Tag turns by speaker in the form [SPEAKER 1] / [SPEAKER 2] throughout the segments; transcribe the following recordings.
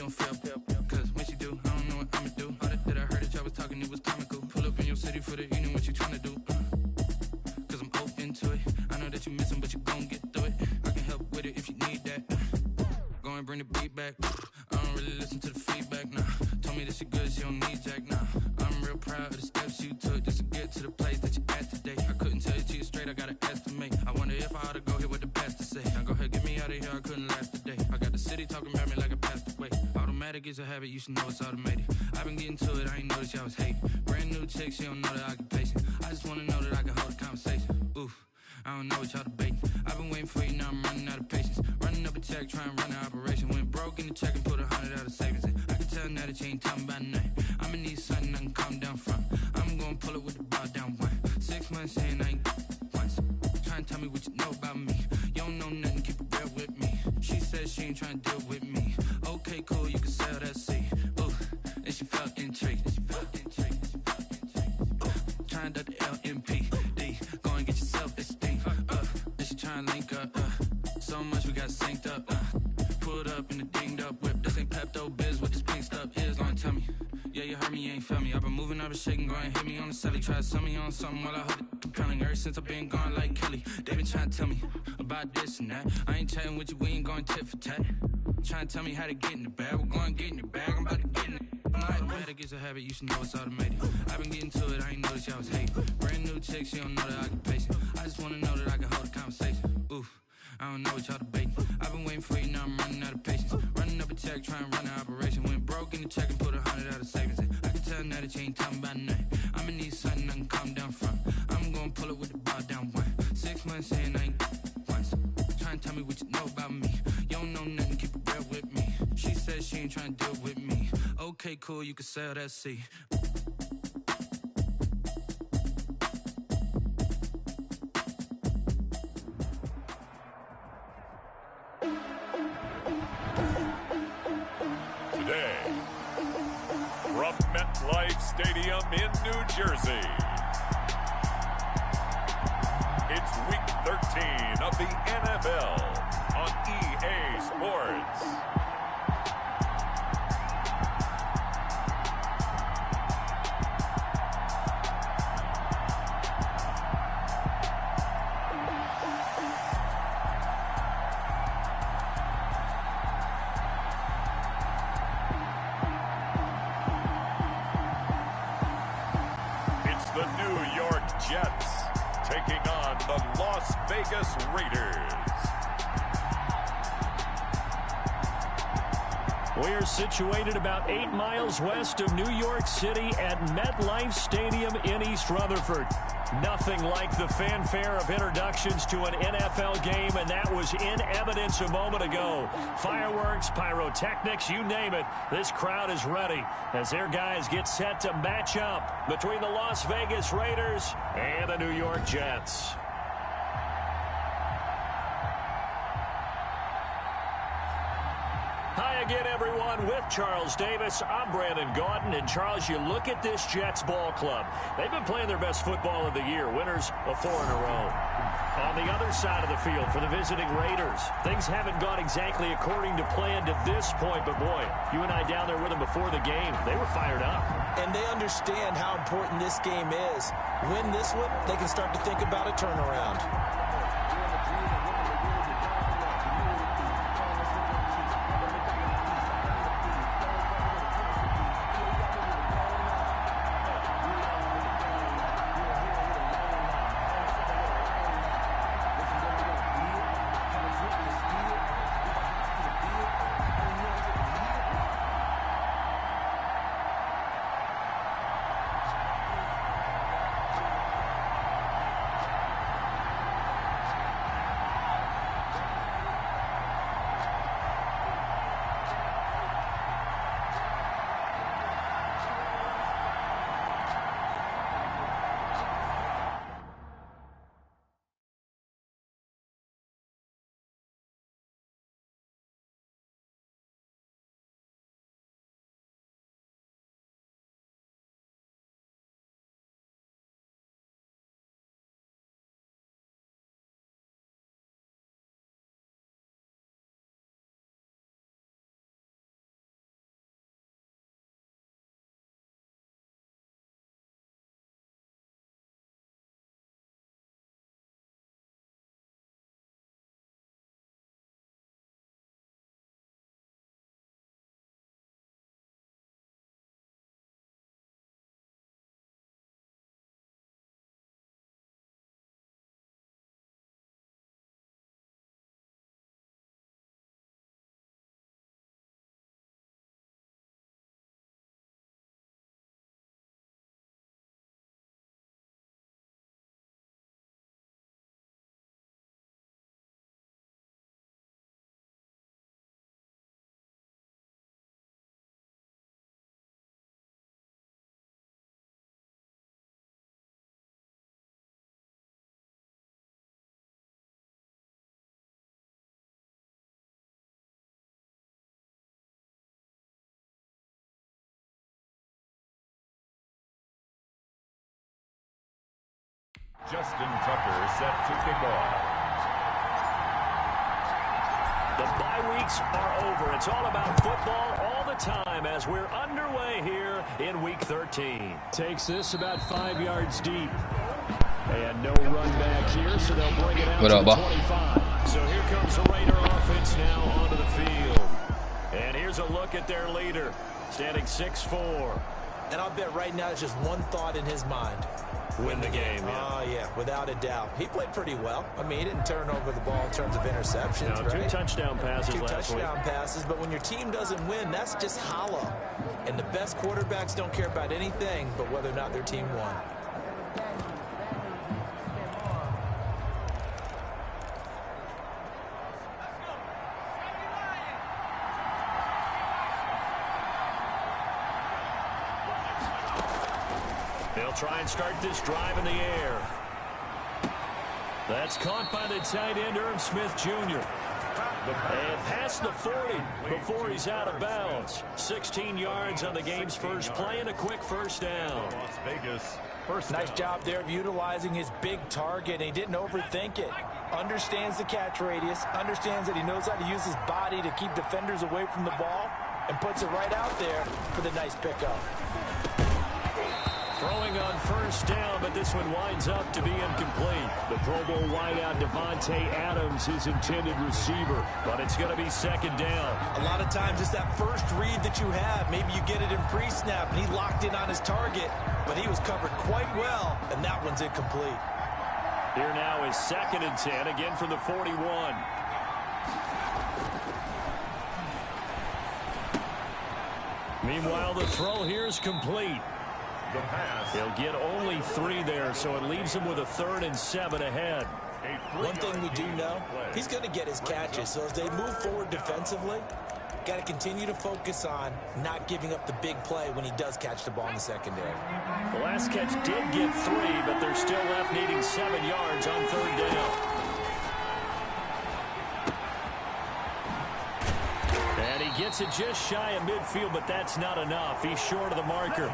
[SPEAKER 1] don't feel. Cause when she do, I don't know what I'ma do. All that I heard that y'all was talking, it was comical. Pull up in your city for the evening, what you tryna do? Cause I'm open to it. I know that you missing, but you gon' get through it. I can help with it if you need that. Go and bring the beat back. I don't really listen to the feedback, nah. Told me that she good, she don't need jack, nah. I'm real proud of the steps you took just to get to the place that you at today. I couldn't tell you to you straight, I gotta estimate. I wonder if I ought to go here with the pastor say. Now go ahead, get me out of here, I couldn't last a day. I got the city talking about me like I passed away. Automatic is a habit, you should know it's automated. I've been getting to it, I ain't noticed y'all was hating. Brand new chick, she don't know the occupation. I just wanna know that I can hold a conversation. Oof, I don't know what y'all debating. I've been waiting for you, now I'm running out of patience. Running up a check, trying to run an operation. Went broke in the check and put 100 out of savings in. I can tell now that you ain't talking about nothing. I'ma need something I can calm down from. I'm gonna pull it with the bar down one. 6 months saying I ain't once. Trying to tell me what you know about me. You don't know nothing, keep it real with me. She said she ain't trying to deal with me. Okay, cool, you can sell that seed. Ooh, and she felt intrigued. Trying to the LMPD. Go and get yourself esteem. And she trying to link up. So much we got synced up. Pulled up in the dinged up whip. This ain't Pepto Biz, what this pink stuff is. Go and tell me. Yeah, you heard me, you ain't felt me. I've been moving, I've been shaking, go and hit me on the celly. Try to sell me on something while I hold it compelling. Ever since I've been gone like Kelly, they been trying to tell me about this and that. I ain't chatting with you, we ain't going tit for tat. Trying to tell me how to get in the bag. We're going to get in the bag, I'm about to get in it. Automatic is a habit, you should know it's automated. I've been getting to it, I ain't noticed y'all was hating. Brand new chick, she don't know the occupation. I just wanna know that I can hold a conversation. Oof, I don't know what y'all debating. I've been waiting for you, now I'm running out of patience. Running up a check, trying to run an operation. Went broke in the check and put 100 out of savings in. I can tell now that you ain't talking about nothing. I'ma need something I can calm down from. I'm gonna pull it with the bar down one. 6 months saying I ain't once. Trying to tell me what you know about me. You don't know nothing, keep it real with me. She said she ain't trying to deal with me. Okay, cool, you can sell that seed.
[SPEAKER 2] Today, from MetLife Stadium in New Jersey, it's Week 13 of the NFL on EA Sports. The New York Jets taking on the Las Vegas Raiders.
[SPEAKER 3] We are situated about 8 miles west of New York City at MetLife Stadium in East Rutherford. Nothing like the fanfare of introductions to an NFL game, and that was in evidence a moment ago. Fireworks, pyrotechnics, you name it. This crowd is ready as their guys get set to match up between the Las Vegas Raiders and the New York Jets. Hi again, everyone. With Charles Davis, I'm Brandon Gaudin. And, Charles, you look at this Jets ball club. They've been playing their best football of the year, winners of 4 in a row. On the other side of the field for the visiting Raiders, things haven't gone exactly according to plan to this point. But, boy, you and I down there with them before the game, they were fired up.
[SPEAKER 4] And they understand how important this game is. Win this one, they can start to think about a turnaround.
[SPEAKER 2] Justin Tucker set to kick off.
[SPEAKER 3] The bye weeks are over. It's all about football all the time as we're underway here in Week 13.
[SPEAKER 5] Takes this about 5 yards deep. And no run back here, so they'll bring it out to the 25.
[SPEAKER 3] So here comes the Raider offense now onto the field. And here's a look at their leader, standing 6'4".
[SPEAKER 4] And I'll bet right now it's just one thought in his mind.
[SPEAKER 3] Win the game, yeah.
[SPEAKER 4] Oh, yeah, without a doubt. He played pretty well. I mean, he didn't turn over the ball in terms of interceptions,
[SPEAKER 3] no,
[SPEAKER 4] right?
[SPEAKER 3] 2 touchdown passes last week.
[SPEAKER 4] 2 touchdown passes, but when your team doesn't win, that's just hollow. And the best quarterbacks don't care about anything but whether or not their team won.
[SPEAKER 3] They'll try and start this drive in the air. That's caught by the tight end, Irv Smith Jr. And past the 40 before he's out of bounds. 16 yards on the game's first play and a quick first down.
[SPEAKER 2] Las Vegas, first
[SPEAKER 4] Nice
[SPEAKER 2] down.
[SPEAKER 4] job there of utilizing his big target. He didn't overthink it. Understands the catch radius. Understands that he knows how to use his body to keep defenders away from the ball. And puts it right out there for the nice pickup.
[SPEAKER 3] Throwing on first down, but this one winds up to be incomplete. The Pro Bowl wideout Devontae Adams is intended receiver, but it's going to be second down.
[SPEAKER 4] A lot of times it's that first read that you have. Maybe you get it in pre-snap, and he locked in on his target, but he was covered quite well, and that one's incomplete.
[SPEAKER 3] Here now is 2nd and 10, again from the 41. Meanwhile, the throw here is complete.
[SPEAKER 2] The pass.
[SPEAKER 3] He'll get only 3 there, so it leaves him with a 3rd and 7 ahead.
[SPEAKER 4] One thing we do know, he's going to get his catches. So as they move forward defensively, got to continue to focus on not giving up the big play when he does catch the ball in the secondary.
[SPEAKER 3] The last catch did get 3, but they're still left needing 7 yards on 3rd down. And he gets it just shy of midfield, but that's not enough. He's short of the marker.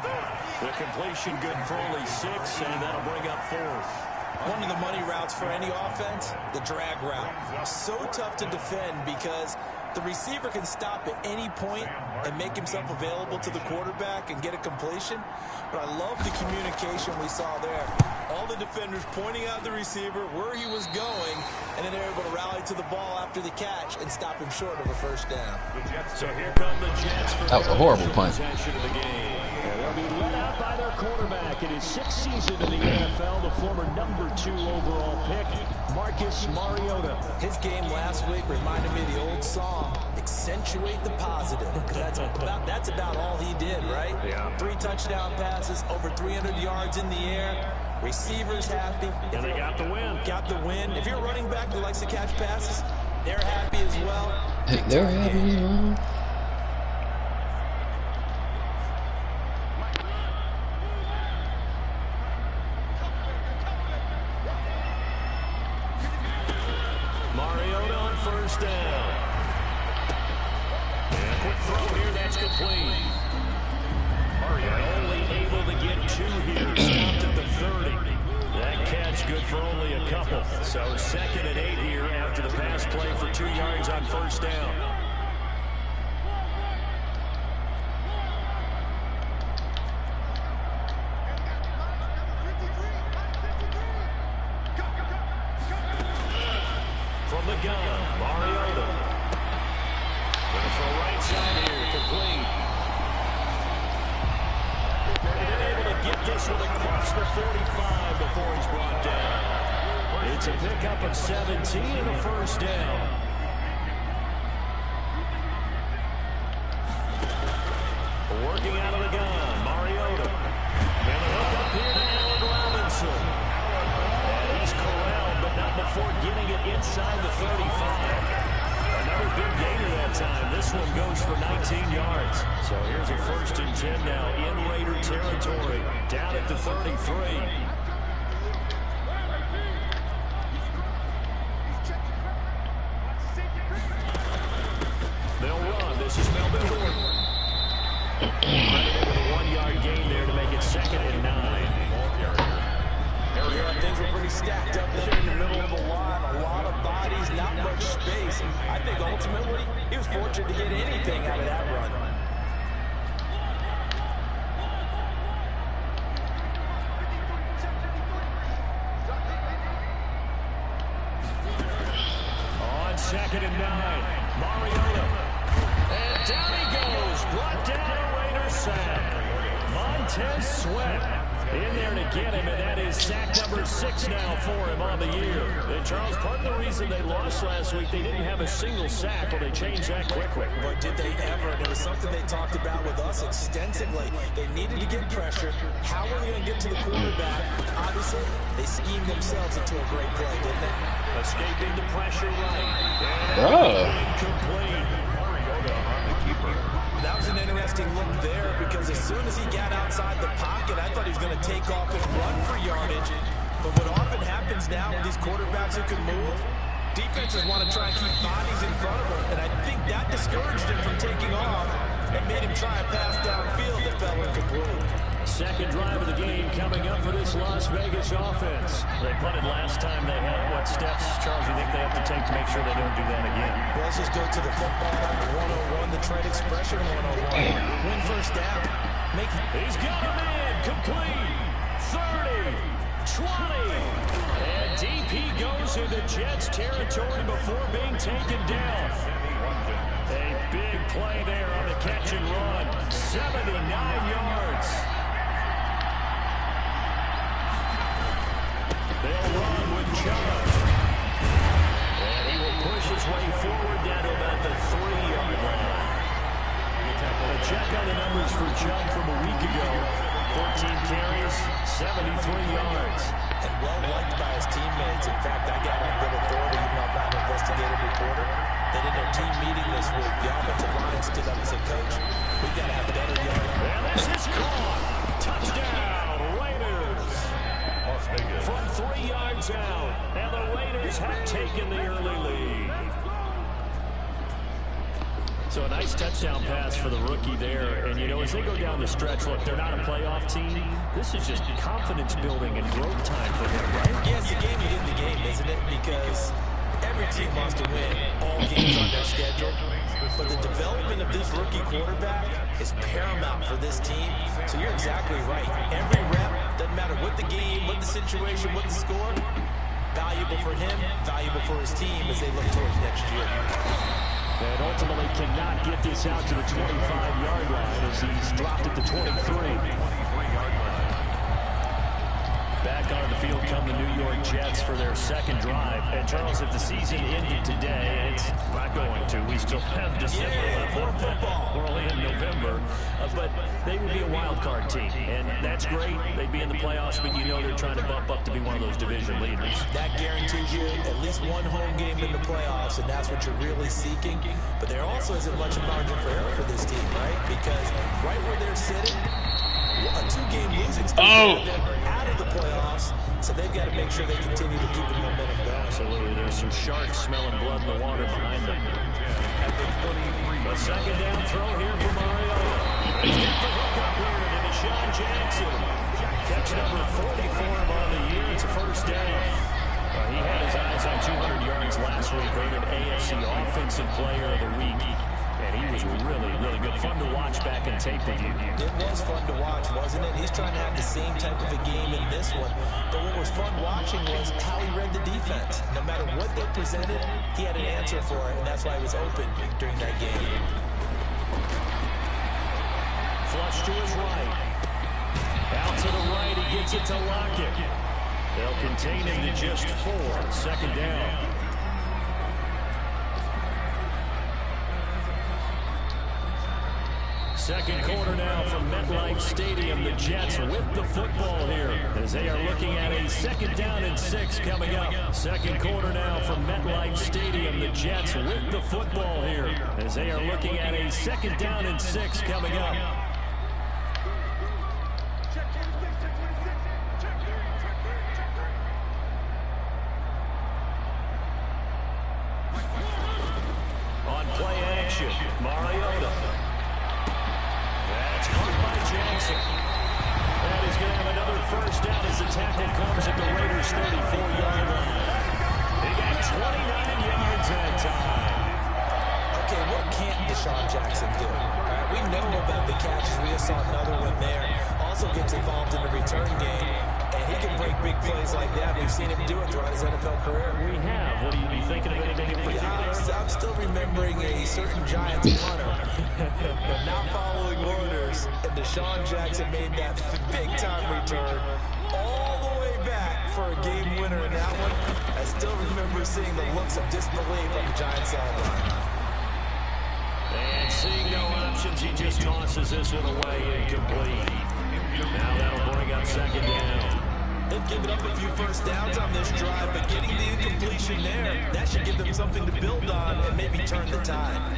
[SPEAKER 3] The completion good for only 6, and that'll bring up 4th.
[SPEAKER 4] One of the money routes for any offense, the drag route. So tough to defend because the receiver can stop at any point and make himself available to the quarterback and get a completion. But I love the communication we saw there. All the defenders pointing out the receiver where he was going, and then they're able to rally to the ball after the catch and stop him short of a first down.
[SPEAKER 3] So here come the Jets for
[SPEAKER 6] that was a horrible punt.
[SPEAKER 3] possession of the game.
[SPEAKER 5] They'll be led out by their quarterback in his 6th season in the NFL, the former #2 overall pick, Marcus Mariota.
[SPEAKER 4] His game last week reminded me of the old song, accentuate the positive. That's about all he did, right?
[SPEAKER 3] Yeah.
[SPEAKER 4] 3 touchdown passes, over 300 yards in the air. Receivers happy.
[SPEAKER 3] And they got the win.
[SPEAKER 4] Got the win. If you're a running back that likes to catch passes, they're happy as well.
[SPEAKER 6] They're happy as well.
[SPEAKER 3] Mariota on first down. And a quick throw here, that's complete. Mariota only able to get 2 here, stopped at the 30. That catch good for only a couple. So 2nd and 8 here after the pass play for 2 yards on first down. From the gun, Mariota. Going for a right side here, complete. And able to get this one across the 45 before he's brought down. It's a pickup of 17 and a first down. Working out of the gun, Mariota. And a hook up here to Allen Robinson. And he's corralled, but not before getting it inside the 35. Another big gainer that time. This one goes for 19 yards. So here's a 1st and 10 now in Raider territory. Down at the 33. They'll run. This is Melvin Gordon. Credited with a 1-yard gain there to make it 2nd and 9.
[SPEAKER 4] Things were pretty stacked up there in the middle of the line. A lot of bodies, not much space. I think ultimately he was fortunate to get anything out of that run.
[SPEAKER 3] On 2nd and 9, Mariota. And down he goes. Brought down a Raiders sack. Montez Sweat in there to get him, and that is sack number 6 now for him on the year. And Charles, part of the reason they lost last week, they didn't have a single sack. Well, they changed that quickly.
[SPEAKER 4] But did they ever? And it was something they talked about with us extensively. They needed to get pressure. How are they going to get to the quarterback? Obviously, they schemed themselves into a great play, didn't they?
[SPEAKER 3] Escaping the pressure right.
[SPEAKER 6] Oh.
[SPEAKER 3] Incomplete.
[SPEAKER 4] That was an interesting look there because as soon as he got outside the pocket, I thought he was going to take off and run for yardage. But what often happens now with these quarterbacks who can move, defenses want to try and keep bodies in front of him. And I think that discouraged him from taking off and made him try a pass downfield that fell incomplete.
[SPEAKER 3] Second drive of the game coming up for this Las Vegas offense. They punted last time. They had what steps, Charles, you think they have to take to make sure they don't do that again?
[SPEAKER 4] Well, let's just go to the football number 101, the trade expression 101. Win first down.
[SPEAKER 3] He's got him in. Complete. 30. 20. And DP goes into Jets territory before being taken down. A big play there on the catch and run. 79 yards. They'll run with Chubb. And he will push his way forward down to about the 3-yard line. A check on the numbers for Chubb from a week ago. 14 carries, 73 yards.
[SPEAKER 4] And well-liked by his teammates. In fact, I got on good authority, even though I'm not an investigative reporter, that in their team meeting this week, the offensive line stood up and said, Coach, we've got to have better yards.
[SPEAKER 3] And this is caught. Touchdown, Raiders. From 3 yards out, and the Raiders have taken the early lead. So a nice touchdown pass for the rookie there. And, you know, as they go down the stretch, look, they're not a playoff team. This is just confidence building and growth time for him, right?
[SPEAKER 4] Yeah, it's the game within the game, isn't it? Because every team wants to win all games on their schedule. But the development of this rookie quarterback is paramount for this team. So you're exactly right. Every rep, doesn't matter what the game, what the situation, what the score, valuable for him, valuable for his team as they look towards next year.
[SPEAKER 3] And ultimately cannot get this out to the 25-yard line as he's dropped at the 23. Back on the field come the New York Jets for their second drive. And, Charles, if the season ended today, it's not going to. We still have December left. We're only in November. But they would be a wild card team. And that's great. They'd be in the playoffs, but you know they're trying to bump up to be one of those division leaders.
[SPEAKER 4] That guarantees you at least one home game in the playoffs, and that's what you're really seeking. But there also isn't much margin for error for this team, right? Because right where they're sitting, a 2-game losing streak out of the playoffs, so they've got to make sure they continue to keep the momentum going.
[SPEAKER 3] Absolutely. There's some sharks smelling blood in the water behind them. A second down throw here for Mariota. He's got the hook up here to Deshaun Jackson. Catch number 40 for him on the year. It's a first down. He had his eyes on 200 yards last week. Rated AFC Offensive Player of the Week. And he was really, really good. Fun to watch back in tape review.
[SPEAKER 4] It was fun to watch, wasn't it? He's trying to have the same type of a game in this one. But what was fun watching was how he read the defense. No matter what they presented, he had an answer for it, and that's why he was open during that game.
[SPEAKER 3] Flush to his right. Out to the right, he gets it to Lockett. They'll contain him to just 4. Second down. Second quarter now from MetLife Stadium. The Jets with the football here as they are looking at a 2nd down and 6 coming up. Second quarter now from MetLife Stadium. The Jets with the football here as they are looking at a 2nd down and 6 coming up. On play action, Mariota. That's caught by Jackson. And he's going to have another first down as the tackle comes at the Raiders' 34-yard line. He got 29 yards that time.
[SPEAKER 4] Okay, what can't Deshaun Jackson do? We know about the catches. We just saw another one there. Also gets involved in the return game, and he can break big plays like that. We've seen him do it throughout his NFL career.
[SPEAKER 3] We have. What are you thinking of anything in particular?
[SPEAKER 4] I'm still remembering a certain Giants punter not following orders, and Deshaun Jackson made that big-time return all the way back for a game winner in that one. I still remember seeing the looks of disbelief on the Giants sideline.
[SPEAKER 3] And seeing no options, he just tosses this one away incomplete. Now that'll bring up second down.
[SPEAKER 4] They've given up a few first downs on this drive, but getting the incompletion there, that should give them something to build on and maybe turn the tide.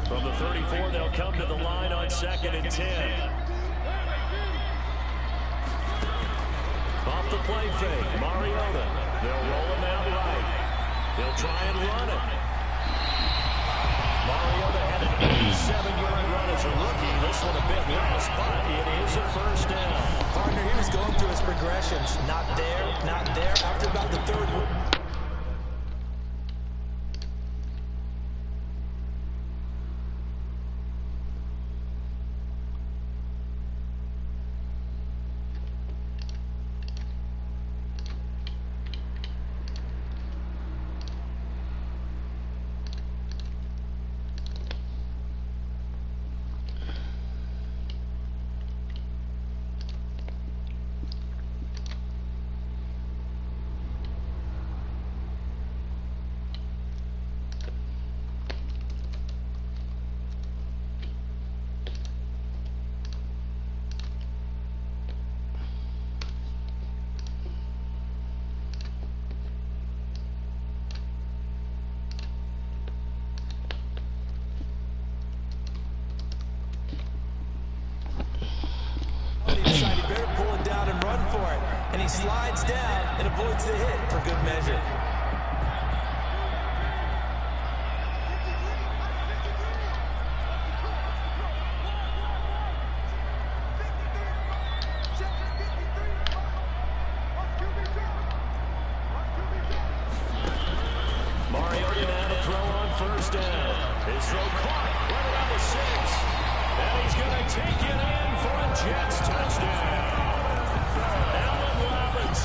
[SPEAKER 3] From the 34, they'll come to the line on 2nd and 10. Off the play fake, Mariota. They'll roll him out right. They'll try and run it. Mariota had an 87-yard run as a rookie. This one a bit less, but it is a first down.
[SPEAKER 4] Partner, he was going through his progressions. Not there, not there. After about the third one. And he slides down and avoids the hit for good measure.
[SPEAKER 3] Mariota now to throw on first down. His throw caught right around the 6. And he's going to take it in for a Jets touchdown.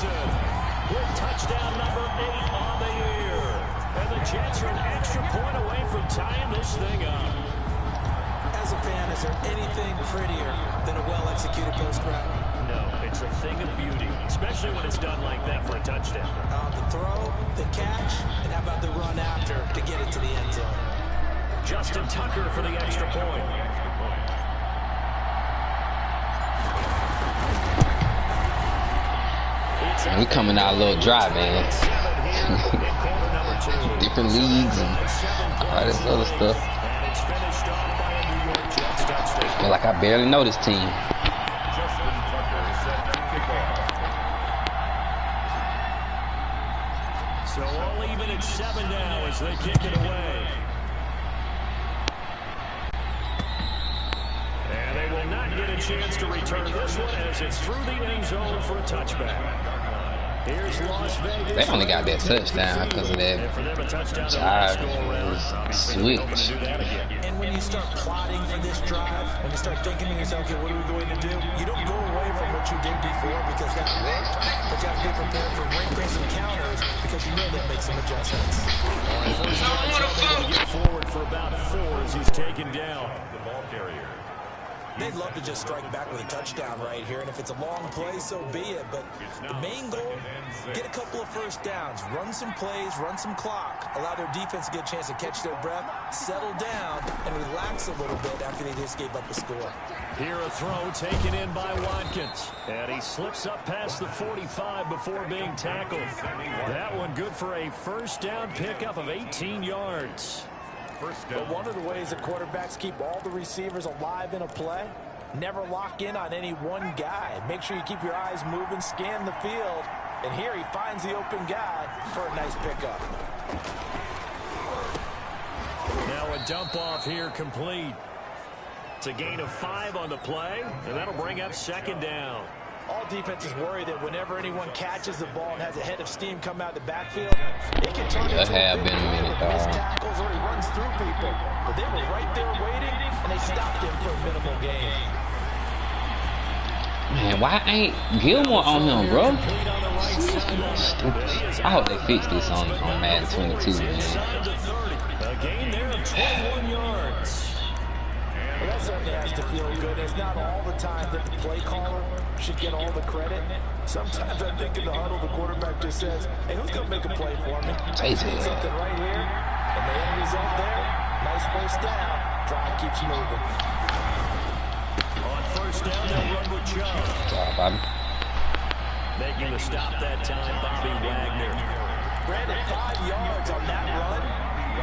[SPEAKER 3] With touchdown number 8 on the year. And the Jets are an extra point away from tying this thing up.
[SPEAKER 4] As a fan, is there anything prettier than a well-executed post route?
[SPEAKER 3] No, it's a thing of beauty, especially when it's done like that for a touchdown.
[SPEAKER 4] The throw, the catch, and how about the run after to get it to the end zone?
[SPEAKER 3] Justin Tucker for the extra point.
[SPEAKER 6] We coming out a little dry, man. Different leagues and all this other stuff. I feel like I barely know this team.
[SPEAKER 3] So all even at 7 now as they kick it away. And they will not get a chance to return this one as it's through the end zone for a touchback. Here's Las Vegas.
[SPEAKER 6] They only got that touchdown because of that switch.
[SPEAKER 4] And when you start plotting for this drive, when you start thinking to yourself, okay, what are we going to do? You don't go away from what you did before because that worked, but you have to be prepared for wrinkles and counters because you know they'll make some adjustments.
[SPEAKER 3] All right, first down, Chubb will get forward for about 4 as he's taken down.
[SPEAKER 2] The ball carrier.
[SPEAKER 4] They'd love to just strike back with a touchdown right here, and if it's a long play, so be it. But the main goal, get a couple of first downs, run some plays, run some clock, allow their defense to get a chance to catch their breath, settle down, and relax a little bit after they just gave up a score.
[SPEAKER 3] Here a throw taken in by Watkins, and he slips up past the 45 before being tackled. That one good for a first down pickup of 18 yards.
[SPEAKER 4] But one of the ways that quarterbacks keep all the receivers alive in a play, never lock in on any one guy. Make sure you keep your eyes moving, scan the field, and here he finds the open guy for a nice pickup.
[SPEAKER 3] Now a dump off here complete. It's a gain of 5 on the play, and that'll bring up second down.
[SPEAKER 4] All defenses worry that whenever anyone catches the ball and has a head of steam come out of the backfield, it can turn into a big play with missed tackles or he runs through people. But they were right there waiting, and they stopped him for a minimal gain.
[SPEAKER 6] Man, why ain't Gilmore on him, bro? Stupid. I hope they fix this on Madden 22, man.
[SPEAKER 3] A gain there of 21 yards.
[SPEAKER 4] Well, that certainly has to feel good. It's not all the time that the play caller should get all the credit. Sometimes I think in the huddle, the quarterback just says, hey, who's going to make a play for me? I see something right here. And the end result there, nice first down. Drive keeps moving.
[SPEAKER 3] On first down, they'll run with Chubb.
[SPEAKER 6] Bobby.
[SPEAKER 3] Making the stop that time, Bobby Wagner.
[SPEAKER 4] Brandon, 5 yards on that run.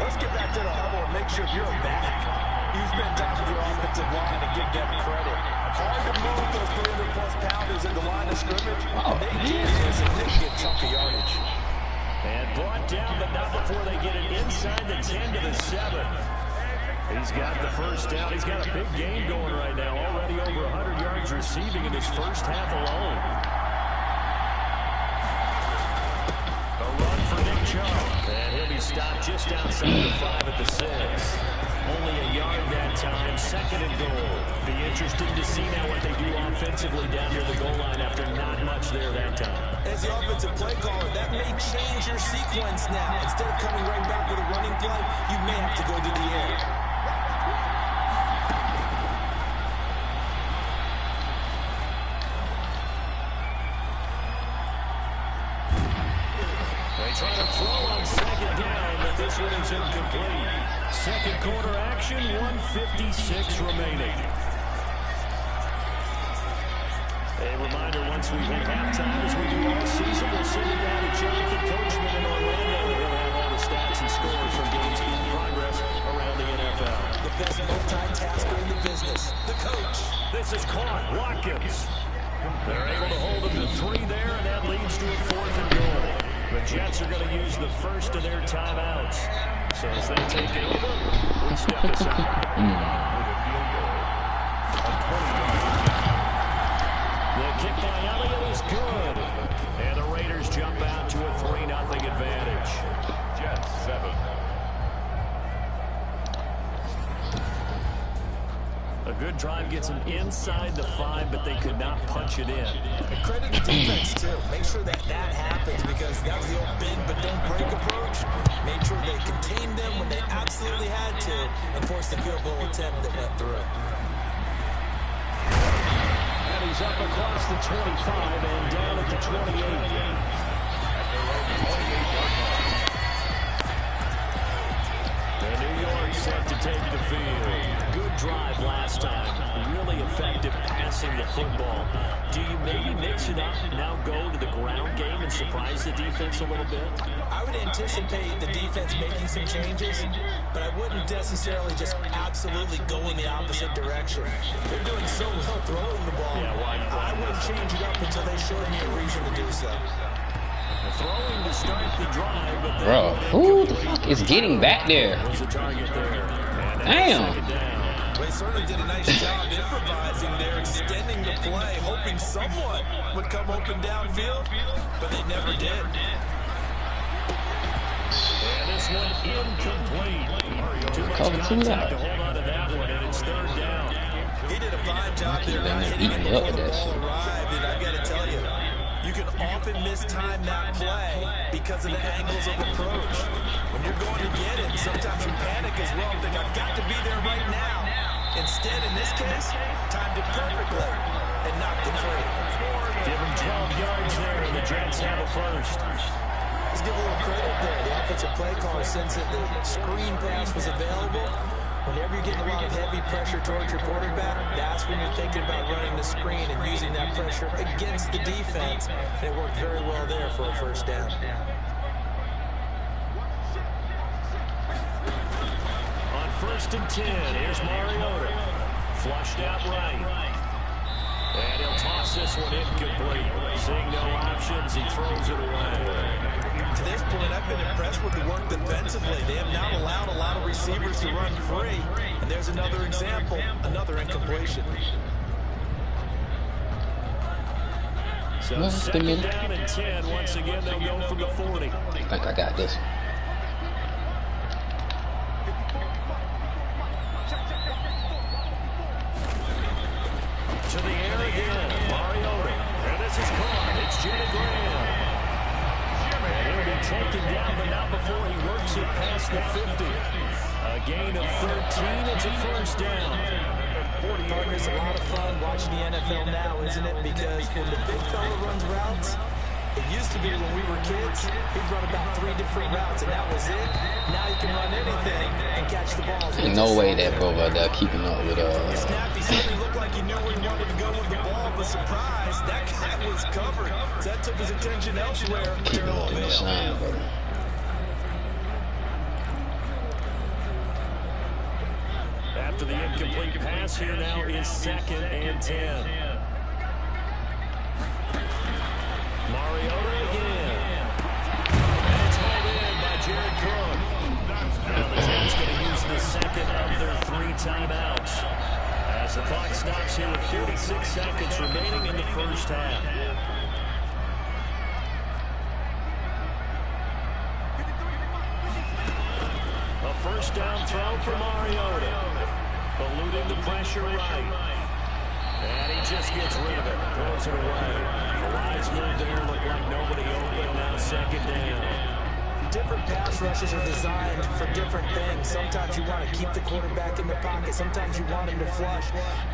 [SPEAKER 4] Let's get back to the huddle and make sure you're back. You spend time with your offensive line and give them credit. Hard to move those 300-plus pounders at the line of scrimmage. They get a significant chunk of yardage.
[SPEAKER 3] And brought down, but not before they get it inside the 10 to the 7. He's got the first down. He's got a big game going right now. Already over 100 yards receiving in his first half alone. A run for Nick Chubb. And he'll be stopped just outside the 5 at the 6. Only a yard that time, second and goal. Be interesting to see now what they do offensively down near the goal line after not much there that time.
[SPEAKER 4] As the offensive play caller, that may change your sequence now. Instead of coming right back with a running play, you may have to go to the air.
[SPEAKER 3] They try to throw on second down, but this one is incomplete. Second quarter action, 1:56 remaining. A reminder, once we hit halftime, as we do all season, we'll send it down to Jonathan Coachman in Orlando. He'll have all the stats and scores from games in progress around the NFL.
[SPEAKER 4] The best multitasker in the business, the coach.
[SPEAKER 3] This is caught. Watkins. They're able to hold him to 3 there, and that leads to a 4th and goal. The Jets are going to use the first of their timeouts. So as they take it over, we step aside. The kick by Elliott is good. And the Raiders jump out to a 3-0 advantage.
[SPEAKER 2] Jets 7.
[SPEAKER 3] A good drive gets them inside the 5, but they could not punch it in.
[SPEAKER 4] And credit the defense, too. Make sure that happens because that was the old bend but don't break approach. Made sure they contained them when they absolutely had to and forced the field goal attempt that went through.
[SPEAKER 5] And he's up across the 25 and down at the 28.
[SPEAKER 3] New York set to take the field. Good drive last time. Really effective passing the football. Do you maybe mix it up and now go to the ground game and surprise the defense a little bit?
[SPEAKER 4] I would anticipate the defense making some changes, but I wouldn't necessarily just absolutely go in the opposite direction. They're doing so well throwing the ball.
[SPEAKER 3] Yeah,
[SPEAKER 4] I wouldn't change it up until they showed me a reason to do so.
[SPEAKER 3] Throwing to start the drive, but
[SPEAKER 6] bro, who the fuck is getting back there?
[SPEAKER 3] was a target there.
[SPEAKER 6] Damn.
[SPEAKER 4] They certainly did a nice job improvising there, extending the play, hoping someone would come open downfield, but they never did.
[SPEAKER 3] And this one incomplete. Too much contact to hold on to that one, and it's 3rd down.
[SPEAKER 4] He did a fine job there, hitting it before the ball arrived, and I got to tell you, you can often mistime that play because of the angles of approach. When you're going to get it, sometimes you panic as well and think, I've got to be there right now. Instead, in this case, timed it perfectly and knocked it free.
[SPEAKER 3] Give him 12 yards there, and the Jets have a first.
[SPEAKER 4] Let's give a little credit there. The offensive play caller, since the screen pass was available, whenever you're getting a lot of heavy pressure towards your quarterback, that's when you're thinking about running the screen and using that pressure against the defense. And it worked very well there for a first down. On
[SPEAKER 3] 1st and 10, here's Mariota. Flushed out right. And he'll toss this one incomplete. Seeing no options, he throws it away.
[SPEAKER 4] To this point, I've been impressed with the work defensively. They have not allowed a lot of receivers to run free. And there's another example, another incompletion.
[SPEAKER 3] So second down and 10. Once again, they'll go from the 40.
[SPEAKER 6] I think I got this.
[SPEAKER 3] To the air again, Mariota. And this is caught. It's Jimmy Graham. And he'll be taken down, but not before he works it past the 50. A gain of 13. It's a first down.
[SPEAKER 4] Partners, a lot of fun watching the NFL now, isn't it? Because when the big fella runs routes, it used to be when we were kids, he'd run about 3 different routes, and that was it. Now you can run anything and catch the balls.
[SPEAKER 6] Ain't no way that bro they're keeping up with
[SPEAKER 4] Snappy certainly looked like he knew where he wanted to go with the ball, but surprise, that guy was covered. So that took his attention elsewhere.
[SPEAKER 6] keeping up with the shine, bro.
[SPEAKER 3] After the incomplete pass, here now is second and 10. Mariota again. And it's hauled in by Jared Cook. Now the Jets going to use the second of their 3 timeouts. As the clock stops here with 46 seconds remaining in the first half. A first down throw for Mariota. Eluding the pressure right. And he just gets rid of it. Throws it away. The wise move there. Looked like nobody open. Now second down.
[SPEAKER 4] Different pass rushes are designed for different things. Sometimes you want to keep the quarterback in the pocket. Sometimes you want him to flush.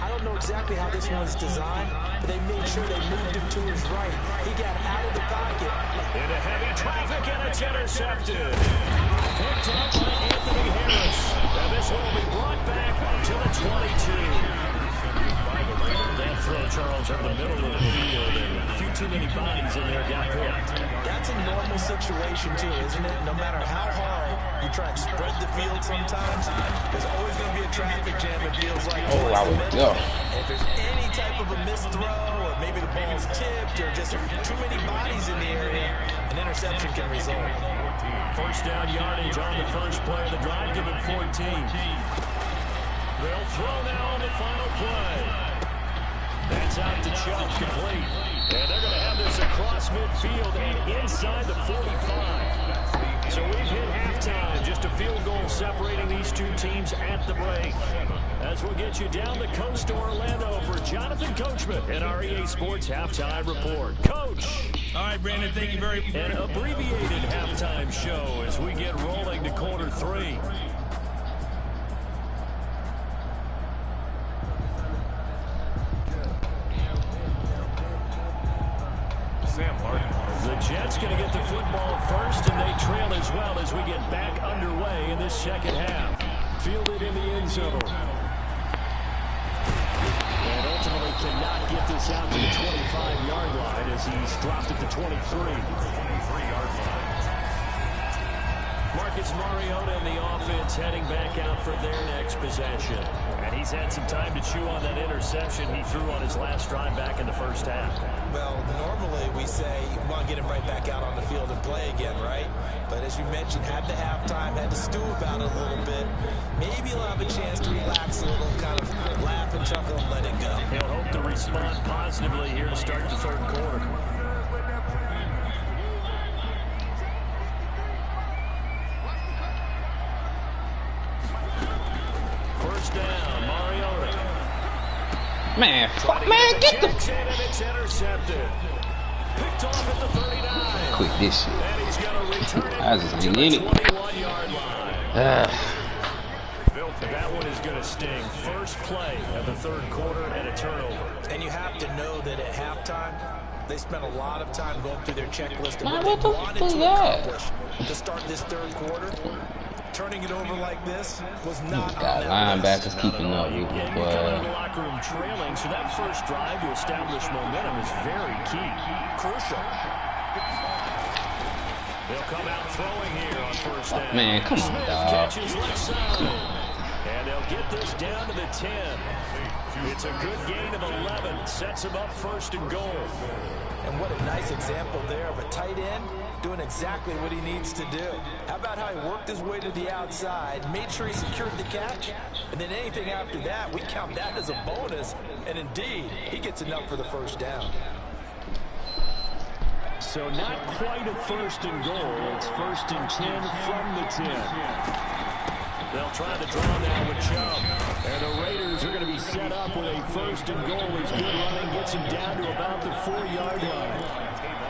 [SPEAKER 4] I don't know exactly how this one was designed, but they made sure they moved him to his right. He got out of the pocket.
[SPEAKER 3] Into heavy traffic, and it's intercepted. Picked up by Anthony Harris. And this one will be brought back to the 22. That throw, Charles, over the middle of the field, and a few too many bodies in there got picked.
[SPEAKER 4] That's a normal situation, too, isn't it? No matter how hard you try and spread the field sometimes, there's always going to be a traffic jam, it feels like.
[SPEAKER 6] Oh, I would go.
[SPEAKER 4] And if there's any type of a missed throw, or maybe the ball's tipped, or just too many bodies in the area, an interception can result.
[SPEAKER 3] First down yardage on the first play of the drive, give him 14. They'll throw now on the final play. That's out to Chubb, complete. And they're going to have this across midfield and inside the 45. So we've hit halftime. Just a field goal separating these two teams at the break. As we'll get you down the coast to Orlando for Jonathan Coachman and our EA Sports Halftime Report. Coach.
[SPEAKER 7] All right, Brandon, thank you very much.
[SPEAKER 3] An abbreviated halftime show as we get rolling to quarter 3. The Jets going to get the football first, and they trail as well as we get back underway in this second half. Fielded in the end zone. And ultimately cannot get this out to the 25-yard line as he's dropped at the 23. 23-yard line. Marcus Mariota and the offense heading back out for their next possession. And he's had some time to chew on that interception he threw on his last drive back in the first half.
[SPEAKER 4] Well, normally we say you want to get him right back out on the field and play again, right? But as you mentioned, had the halftime, had to stew about it a little bit. Maybe he'll have a chance to relax a little, kind of laugh and chuckle and let it go.
[SPEAKER 3] He'll hope to respond positively here to start the third quarter. First down, Mariota.
[SPEAKER 6] Man, fuck, man, get the...
[SPEAKER 3] And it's intercepted. Picked off at the 39.
[SPEAKER 6] Quit this shit.
[SPEAKER 3] And he's going to return it
[SPEAKER 6] I just
[SPEAKER 3] to
[SPEAKER 6] ain't
[SPEAKER 3] the
[SPEAKER 6] in it.
[SPEAKER 3] 21-yard line. That one is going to sting. First play of the third quarter and a turnover.
[SPEAKER 4] And you have to know that at halftime, they spent a lot of time going through their checklist of
[SPEAKER 6] Man,
[SPEAKER 4] what they
[SPEAKER 6] what the
[SPEAKER 4] wanted
[SPEAKER 6] fuck is
[SPEAKER 4] to
[SPEAKER 6] that?
[SPEAKER 4] accomplish to start this third quarter. Turning it over like this was not
[SPEAKER 6] Got
[SPEAKER 4] on that list.
[SPEAKER 6] linebackers keeping up with
[SPEAKER 3] And
[SPEAKER 6] me,
[SPEAKER 3] you come out of the
[SPEAKER 6] boy.
[SPEAKER 3] locker room trailing, so that first drive to establish momentum is very key.
[SPEAKER 4] Crucial.
[SPEAKER 3] They'll come out throwing here on first down.
[SPEAKER 6] Man, come on,
[SPEAKER 3] Smith
[SPEAKER 6] dog.
[SPEAKER 3] catches left side. And they'll get this down to the 10. It's a good gain of 11. Sets him up first and goal.
[SPEAKER 4] And what a nice example there of a tight end doing exactly what he needs to do. How about how he worked his way to the outside, made sure he secured the catch, and then anything after that, we count that as a bonus. And indeed, he gets enough for the first down.
[SPEAKER 5] So not quite a first and goal. It's first and 10 from the 10.
[SPEAKER 3] They'll try to draw now with Chubb.
[SPEAKER 5] And the Raiders are going to be set up with a first and goal. His good running gets him down to about the 4-yard line.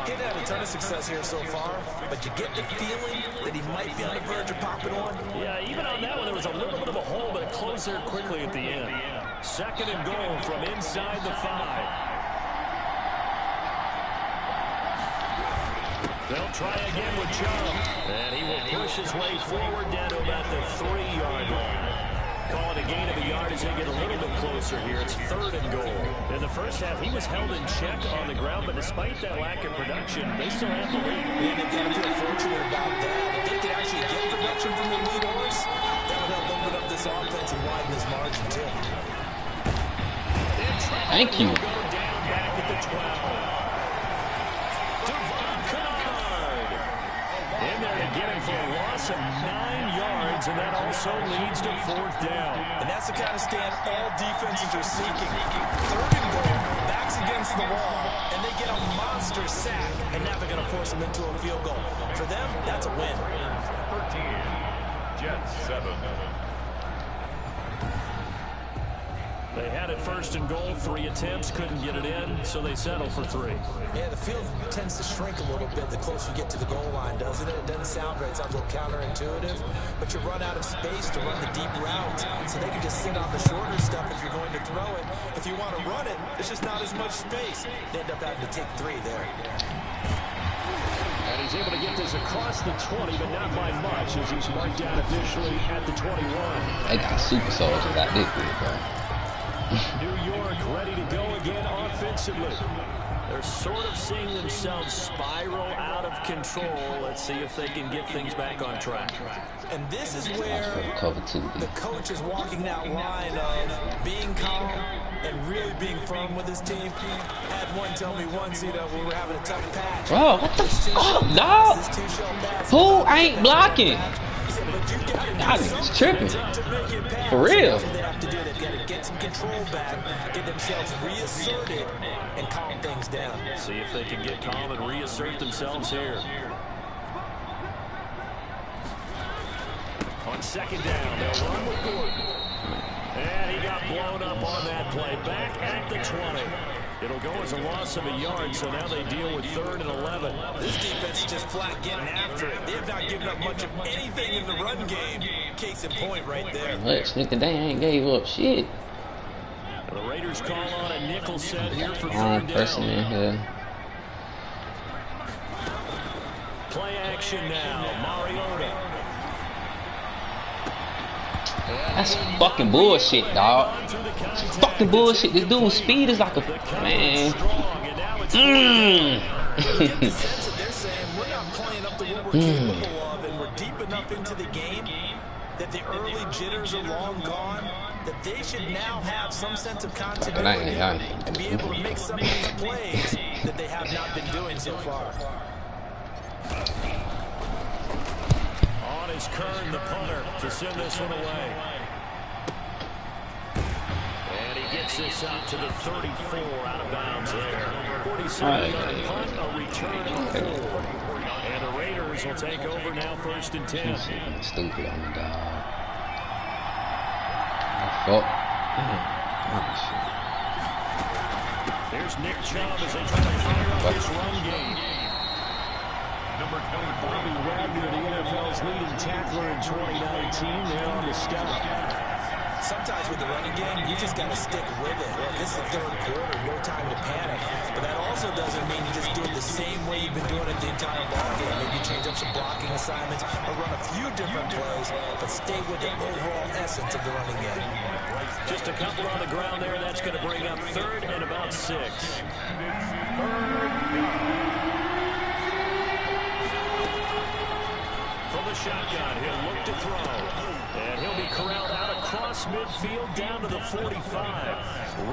[SPEAKER 4] He hasn't had a ton of success here so far, but you get the feeling that he might be on the verge of popping one.
[SPEAKER 3] Yeah, even on that one, there was a little bit of a hole, but it closed there quickly at the end. Second and goal from inside the 5. They'll try again with Chubb. And he will push his way forward down to about the 3-yard line. Call it a gain of a yard as they get a little bit closer here. It's third and goal. In the first half, he was held in check on the ground, but despite that lack of production, they still have the lead.
[SPEAKER 4] And they've got to feel fortunate about that. If they could actually get production from their lead horse, that would help open up this offense and widen this margin, too.
[SPEAKER 6] Thank you.
[SPEAKER 3] Go down back at the 12. In there to get him for a loss of 9 yards, and that also leads to fourth down.
[SPEAKER 4] And that's the kind of stand all defenses are seeking. Third and goal, backs against the wall, and they get a monster sack, and now they're going to force them into a field goal. For them, that's a win.
[SPEAKER 2] 13, Jets 7.
[SPEAKER 3] They had it first and goal, 3 attempts, couldn't get it in, so they settle for 3.
[SPEAKER 4] Yeah, the field tends to shrink a little bit the closer you get to the goal line, doesn't it? It doesn't sound right. It sounds a little counterintuitive, but you run out of space to run the deep routes, so they can just sit on the shorter stuff if you're going to throw it. If you want to run it, there's just not as much space. They end up having to take 3 there.
[SPEAKER 5] And he's able to get this across the 20, but not by much, as he's marked down officially at the 21.
[SPEAKER 6] They got super soldiers out there, bro.
[SPEAKER 5] New York ready to go again offensively.
[SPEAKER 3] They're sort of seeing themselves spiral out of control. Let's see if they can get things back on track.
[SPEAKER 4] And this is where the coach is walking that line of being calm and really being firm with his team. Had one tell me once, we were having a tough patch.
[SPEAKER 6] Bro, what the fuck, dog? Who ain't blocking? Y'all niggas tripping. For real.
[SPEAKER 4] They have to do. They've got to get some control back, get themselves reasserted, and calm things down.
[SPEAKER 3] See if they can get calm and reassert themselves here. On second down, they'll run with Gordon. And he got blown up on that play. Back at the 20. It'll go as a loss of a yard, so now they deal with 3rd and 11.
[SPEAKER 4] This defense is just flat getting after it. They have not given up much of anything in the run game. Case in point right there.
[SPEAKER 6] Look, nigga, they ain't gave up shit.
[SPEAKER 3] The Raiders call on a nickel set here for 3rd
[SPEAKER 6] Wrong
[SPEAKER 3] down.
[SPEAKER 6] person in here.
[SPEAKER 3] Play action now. Mariota.
[SPEAKER 6] That's fucking bullshit, dog. It's fucking bullshit. This dude's speed is like a man.
[SPEAKER 4] They're saying we're not playing up to what we're capable of, and we're deep enough into the game that the early jitters are long gone, that they should now have some sense of continuity and be able to make some of these plays that they have not been doing so far.
[SPEAKER 3] On is Kern, the punter, to send this one away. And he gets this out to the 34, out of bounds there. 47-yard punt, a return of 4. And the Raiders will take over now, 1st and 10.
[SPEAKER 6] Stupid on the dog. Fuck.
[SPEAKER 3] There's Nick Chubb as they try to fire up this run game.
[SPEAKER 5] Bobby Wagner, the NFL's leading tackler in 2019, there on the stop.
[SPEAKER 4] Sometimes with the running game, you just got to stick with it. Look, this is the 3rd quarter, no time to panic. But that also doesn't mean you just do it the same way you've been doing it the entire ball game. Maybe change up some blocking assignments or run a few different plays, but stay with the overall essence of the running game.
[SPEAKER 3] Just a couple on the ground there. That's going to bring up 3rd and about 6. From the shotgun, he'll look to throw. And he'll be corralled out across across midfield down to the 45.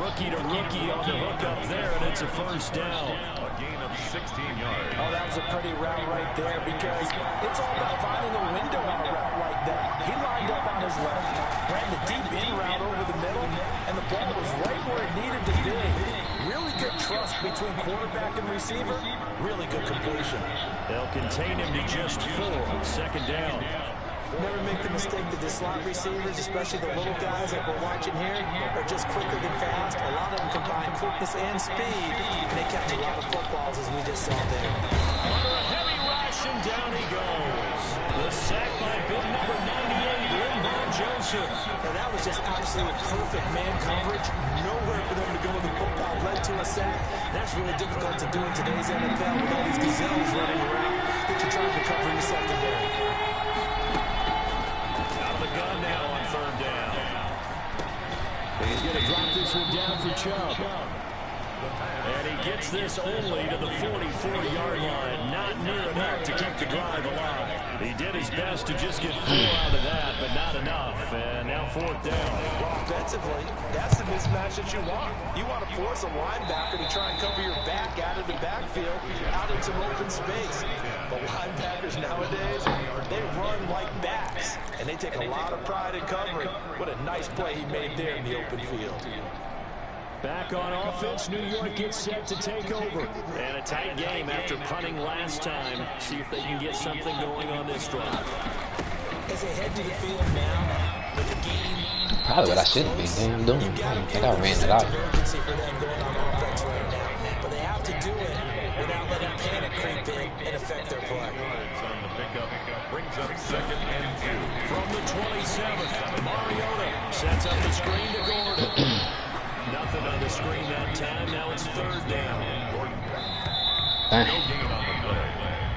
[SPEAKER 3] Rookie to rookie on the hook up there, and it's a first down.
[SPEAKER 2] A gain of 16 yards.
[SPEAKER 4] Oh, that was a pretty route right there because it's all about finding a window on a route like that. He lined up on his left, ran the deep in route over the middle, and the ball was right where it needed to be. Really good trust between quarterback and receiver. Really good completion.
[SPEAKER 3] They'll contain him to just 4. Second down.
[SPEAKER 4] Never make the mistake that the slot receivers, especially the little guys like we're watching here, are just quicker than fast. A lot of them combine quickness and speed, and they catch a lot of footballs, as we just saw there.
[SPEAKER 3] Under a heavy rush, and down he goes. The sack by big number 98, Linval Joseph.
[SPEAKER 4] And that was just absolute perfect man coverage. Nowhere for them to go with the football. Led to a sack. That's really difficult to do in today's NFL with all these gazelles running around that you're trying to cover in the secondary.
[SPEAKER 3] Gun now on third down. He's going to drop this one down for Chubb. And he gets this only to the 44-yard line. Not near enough to keep the drive alive. He did his best to just get 4 out of that, but not enough. And now fourth down.
[SPEAKER 4] Well, offensively, that's the mismatch that you want. You want to force a linebacker to try and cover your back out of the backfield, out in some open space. But linebackers nowadays, they run like backs, and they take a lot of pride in covering. What a nice play he made there in the open field.
[SPEAKER 3] Back on offense, New York gets set to take over. And a tight game after punting last time. See if they can get something going on this drive.
[SPEAKER 4] As they head to the field now, with the game.
[SPEAKER 6] Probably what I should have been doing. I don't think I ran it out.
[SPEAKER 4] Emergency for them going on offense right now. But they have to do it without letting panic creep in and affect their play.
[SPEAKER 2] On the pickup brings up 2nd and 2.
[SPEAKER 3] From the 27th, Mariota sets up the screen to Gordon. Nothing on the screen that time. Now it's third down.
[SPEAKER 2] No gain on the play.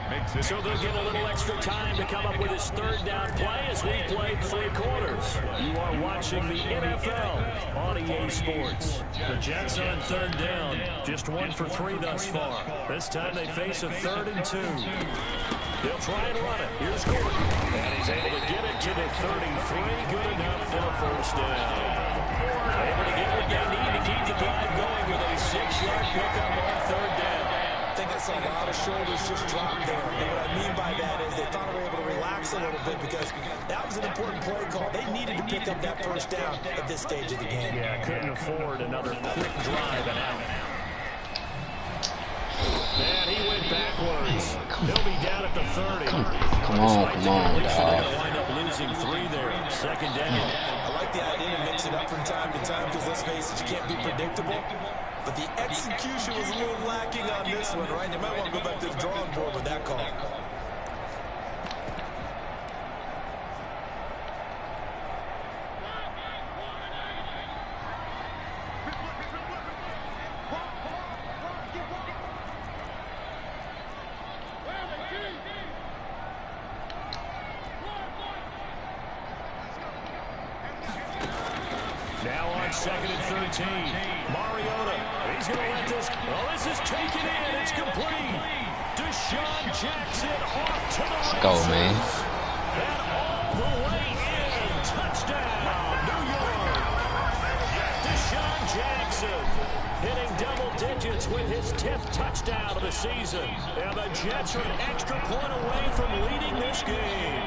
[SPEAKER 2] Makes it
[SPEAKER 3] So they'll get a little extra time to come up with his third down play as we played 3 quarters. You are watching the NFL on EA Sports. The Jets on third down. Just 1 for 3 thus far. This time they face a 3rd and 2. They'll try and run it. Here's Gordon. And he's able to get it to the 33. Good enough for a first down. Able to get what they need to keep the drive going with a 6-yard pickup on third down.
[SPEAKER 4] I think I saw a lot of shoulders just drop there. And what I mean by that is they thought they were able to relax a little bit because that was an important play call. They needed to pick up that first down at this stage of the game.
[SPEAKER 3] Yeah, couldn't afford another quick drive and out. And he went backwards. He'll be down at the 30.
[SPEAKER 6] Come on, dog.
[SPEAKER 3] Wind up losing 3 there. Second down.
[SPEAKER 4] I like the idea to mix it up from time to time because, let's face it, you can't be predictable. But the execution was a little lacking on this one, right? They might want to go back to the drawing board with that call.
[SPEAKER 3] Now on 2nd and 13. Mariota. He's going to let this. Oh, this is taken in. It's complete. Deshaun Jackson off to the
[SPEAKER 6] Let's go, man.
[SPEAKER 3] And all the way in. Touchdown, New York. Deshaun Jackson hitting double digits with his 10th touchdown of the season. And the Jets are an extra point away from leading this game.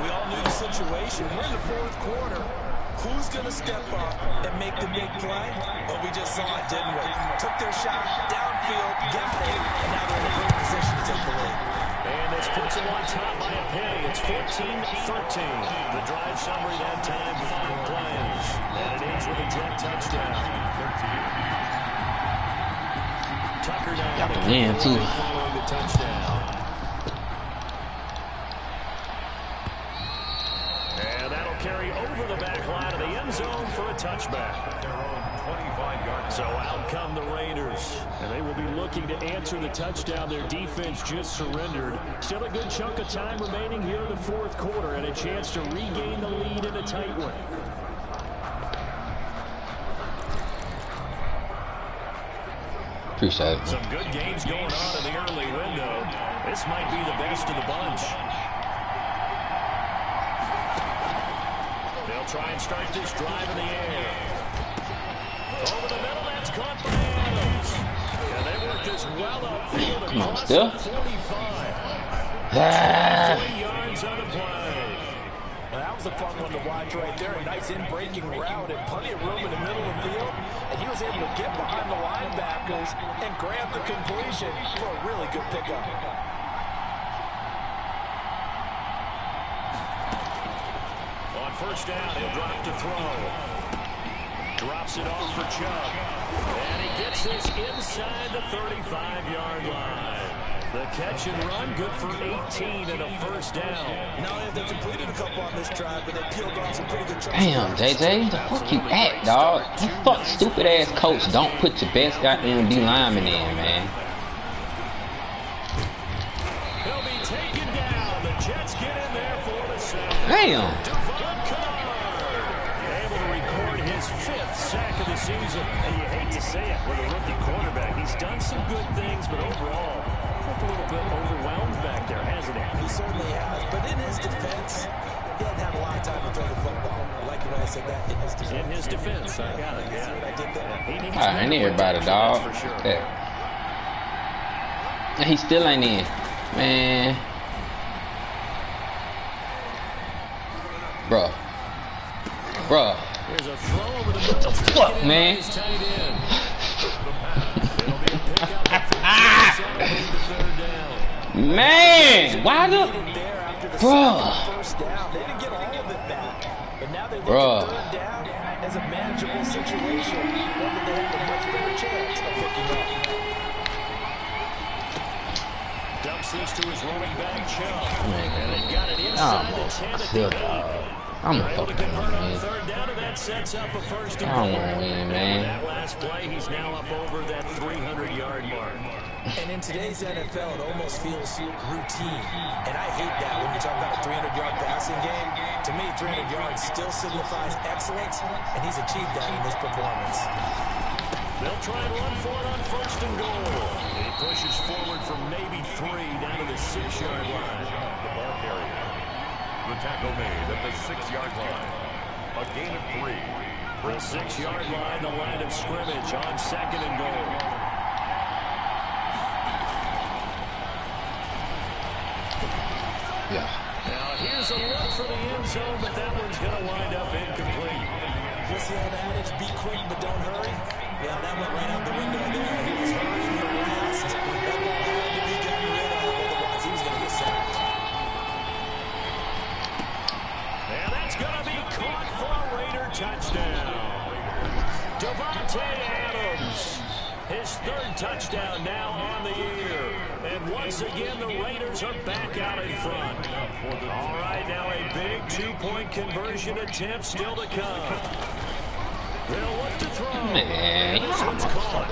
[SPEAKER 4] We all knew the situation. We're in the 4th quarter. Who's going to step up and make the big play? Well, we just saw it, didn't we? Took their shot, downfield, got it, and now they're in a great position to take the lead.
[SPEAKER 3] And this puts them on top by a penny. It's 14-13. The drive summary that time, 5 plays. And it ends with a Jet touchdown. Tucker down.
[SPEAKER 6] Got the win, too.
[SPEAKER 3] Following the touchdown. And that'll carry over the back line of the end zone for a touchback. So out come the Raiders. And they will be looking to answer the touchdown their defense just surrendered. Still a good chunk of time remaining here in the 4th quarter and a chance to regain the lead in a tight one.
[SPEAKER 6] Appreciate it.
[SPEAKER 3] Some good games going on in the early window. This might be the best of the bunch. They'll try and start this drive in the air. Over the middle, that's caught by Adams. And they work this well upfield.
[SPEAKER 6] Come on, still.
[SPEAKER 3] 45. 3 yards on the play.
[SPEAKER 4] Well, that was a fun one to watch right there. A nice in-breaking route and plenty of room in the middle of the field. And he was able to get behind the linebackers and grab the completion for a really good pickup.
[SPEAKER 3] On first down, he'll drop to throw. Drops it off for Chubb. And he gets this inside the 35-yard line. The catch and run, good for 18 and a first down.
[SPEAKER 4] Now they've completed a couple on this drive, but they peeled off some pretty good tries.
[SPEAKER 6] Damn, JJ, the fuck you at, dog? You fuck stupid ass coach. Don't put your best goddamn D lineman in, man.
[SPEAKER 3] He'll be taken down. The Jets get in there for the sack.
[SPEAKER 6] Damn.
[SPEAKER 3] Able to record his 5th sack of the season. And you hate to say it with a rookie quarterback. He's done some good things, but overall, a little bit overwhelmed back there, hasn't he?
[SPEAKER 4] He certainly has, but in his defense, he hadn't had a lot of time to throw the football. I like the way I said that, in his defense.
[SPEAKER 3] In his defense, I got it, yeah.
[SPEAKER 4] I did that.
[SPEAKER 6] I ain't everybody, dog.
[SPEAKER 3] For sure.
[SPEAKER 6] Yeah. He still ain't in, man. Bruh.
[SPEAKER 3] Here's a throw over the middle.
[SPEAKER 6] Fuck, man. Man, why the bruh?
[SPEAKER 4] They didn't get all of it back, but now they look
[SPEAKER 6] Bruh.
[SPEAKER 4] at third down as a manageable situation, one that they have a much better chance of picking up.
[SPEAKER 3] Dumps this to his running back, Chubb. And they've got it inside the 10 at the 8.
[SPEAKER 6] I'm gonna fucking win, man.
[SPEAKER 3] Third down, and that sets up a first and
[SPEAKER 6] I don't wanna win, man.
[SPEAKER 3] That last play, he's now up over that 300-yard mark.
[SPEAKER 4] And in today's NFL, it almost feels routine. And I hate that when you talk about a 300-yard passing game. To me, 300 yards still signifies excellence, and he's achieved that in this performance.
[SPEAKER 3] They'll try and run for it on first and goal. And he pushes forward from maybe 3 down to the 6-yard line.
[SPEAKER 2] The ball carrier. The tackle made at the 6-yard line. A gain of 3.
[SPEAKER 3] The 6-yard line, the line of scrimmage on second and goal.
[SPEAKER 6] Yeah.
[SPEAKER 3] Now here's a look for the end zone, but that one's going to wind up incomplete.
[SPEAKER 4] What's the old adage? Be quick, but don't hurry. Yeah, that went right out the window there. He was hurrying, harassed. That ball had to be gotten rid of, otherwise he was going to get sacked.
[SPEAKER 3] And that's going to be caught for a Raider touchdown. Devontae Adams, his 3rd touchdown now on the year. And once again, the Raiders are back out in front. All right, now a big 2-point conversion attempt still to come. They'll look to throw.
[SPEAKER 6] Man,
[SPEAKER 3] This one's caught.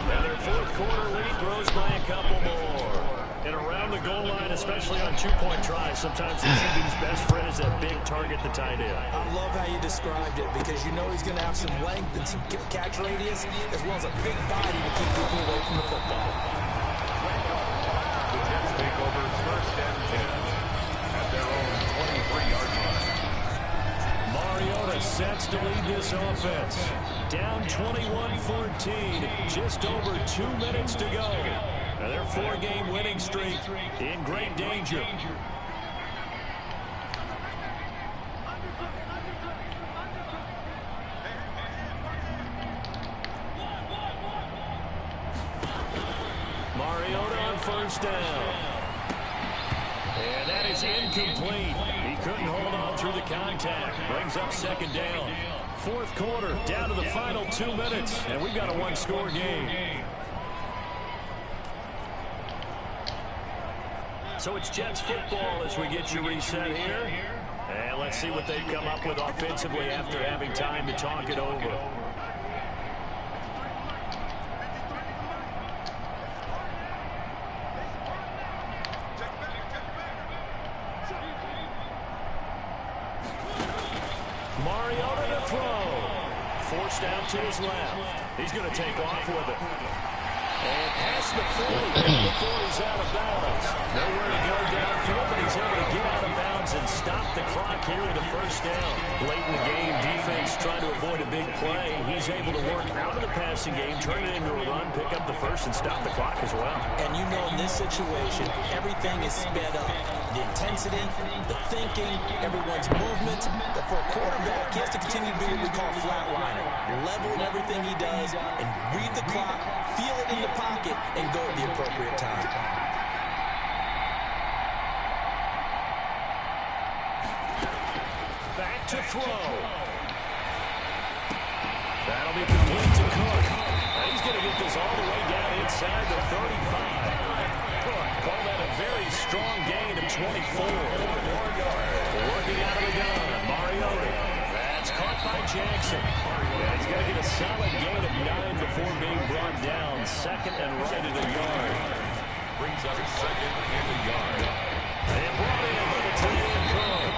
[SPEAKER 3] And their 4th quarter lead grows by a couple more. And around the goal line, especially on 2-point tries, sometimes the QB's best friend is that big target, the tight end.
[SPEAKER 4] I love how you described it because you know he's going to have some length and some catch radius as well as a big body to keep people away from the football.
[SPEAKER 2] The Jets take over first and 10 at their own 23-yard line.
[SPEAKER 3] Mariota sets to lead this offense. Down 21-14, just over 2 minutes to go. Now their 4-game winning streak in great danger. Mariota on first down. And that is incomplete. He couldn't hold on through the contact. Brings up second down. 4th quarter, down to the final 2 minutes. And we've got a 1-score game. So it's Jets football as we get you reset here. And let's see what they've come up with offensively after having time to talk it over. Mariota to throw. Forced out to his left. He's going to take off with it. And past the 40 before he's out of bounds. Nowhere to go downfield, but he's able to get out of bounds and stop the clock here with a first down. Late in the game, defense trying to avoid a big play. He's able to work out of the passing game, turn it into a run, pick up the first, and stop the clock as well.
[SPEAKER 4] And you know in this situation, everything is sped up. The intensity, the thinking, everyone's movement. But for a quarterback, he has to continue to do what we call flatliner. Level in everything he does and read the clock, feel it in the pocket, and go at the appropriate time.
[SPEAKER 3] Back to throw. That'll be complete to Cook. He's going to get this all the way down inside the 35. Cook called that a very strong gain of 24. Working out of the gun, Mariota. That's caught by Jackson. He's going to get a solid gain of 9 before being brought down. Second and right at a yard.
[SPEAKER 2] Brings up second and a yard.
[SPEAKER 3] And brought in by the tight end Cook.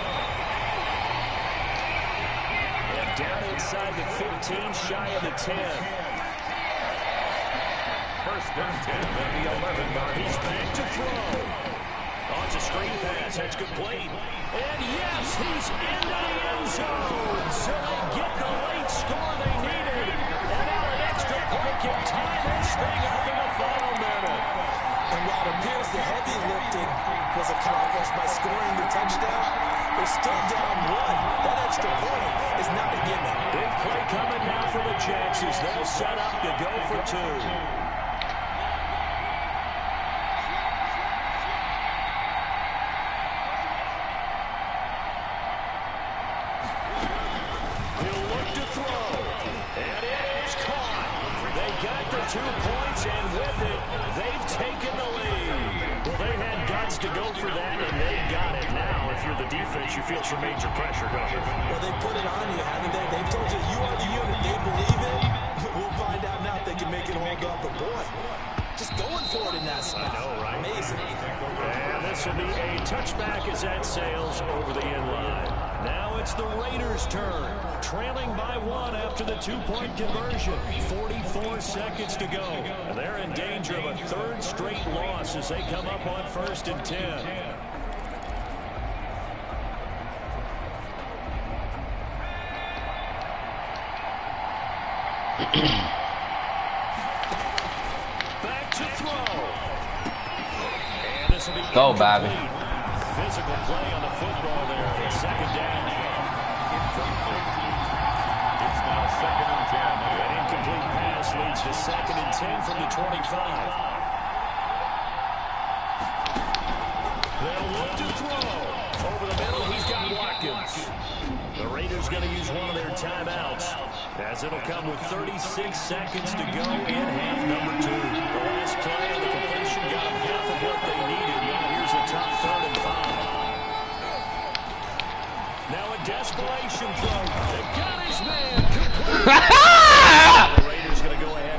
[SPEAKER 3] And down inside the 15, shy of the 10.
[SPEAKER 2] First and 10 at the 11-yard.
[SPEAKER 3] He's back to throw. Oh, it's a screen pass. That's complete. And yes, he's into the end zone. So they get the late score they needed. And now an extra point can tie this thing up in the final minute.
[SPEAKER 4] And while it appears the heavy lifting was accomplished by scoring the touchdown, they're still down one. That extra point is not a gimme.
[SPEAKER 3] Big play coming now for the Jacks as they'll set up to go for 2. Got the 2 points, and with it, they've taken the lead. Well, they had guts to go for that, and they got it. Now, if you're the defense, you feel some major pressure, don't you?
[SPEAKER 4] Well, they put it on you, haven't they? They've told you you are the unit. They believe it. We'll find out now if they can make it hold up. But, boy, just going for it in that spot.
[SPEAKER 3] I know, right?
[SPEAKER 4] Amazing.
[SPEAKER 3] And this will be a touchback as that sails over the end line. Now it's the Raiders' turn, trailing by 1 after the 2-point conversion. 44 seconds to go. And they're in danger of a 3rd straight loss as they come up on 1st and 10. Back to throw. And this will be
[SPEAKER 6] go, Bobby.
[SPEAKER 3] Physical play on the football there. It's 2nd down.
[SPEAKER 2] It's now 2nd and 10.
[SPEAKER 3] An incomplete pass leads to 2nd and 10 from the 25. They'll look to throw. Over the middle, he's got Watkins. The Raiders going to use one of their timeouts, as it'll come with 36 seconds to go in half number 2. The last play of the completion got them half of what they needed. Now here's a tough 3rd and 5. Now a desperation throw. They got his man. The Raiders going to go ahead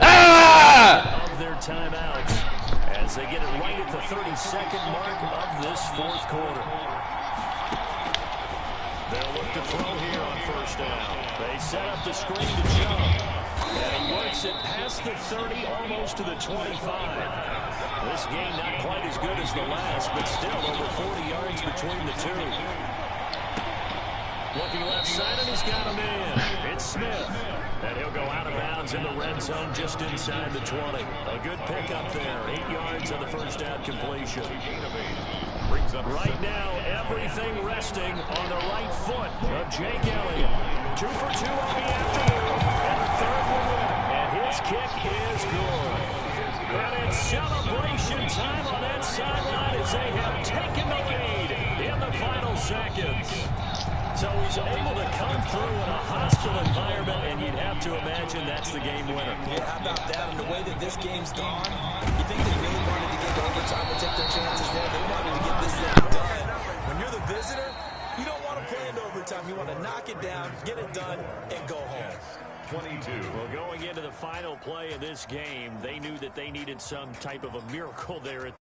[SPEAKER 3] of their timeouts as they get it right at the 32nd mark of this 4th quarter. They'll look to throw here on 1st down. They set up the screen to jump. And he works it past the 30, almost to the 25. This game not quite as good as the last, but still over 40 yards between the two. Looking left side, and he's got him in. It's Smith. And he'll go out of bounds in the red zone just inside the 20. A good pickup there. 8 yards on the 1st down completion. Right now, everything resting on the right foot of Jake Elliott. 2 for 2 on the afternoon. And the 3rd one. And his kick is good. And it's celebration time on that sideline as they have taken the lead in the final seconds. So he's able to come through in a hostile environment, and you'd have to imagine that's the game winner.
[SPEAKER 4] Yeah, how about that? And the way that this game's gone, you think they really wanted to get to overtime and take their chances there? They wanted to get this thing done. When you're the visitor, you don't want to play into overtime. You want to knock it down, get it done, and go home.
[SPEAKER 2] 22.
[SPEAKER 3] Well, going into the final play of this game, they knew that they needed some type of a miracle there at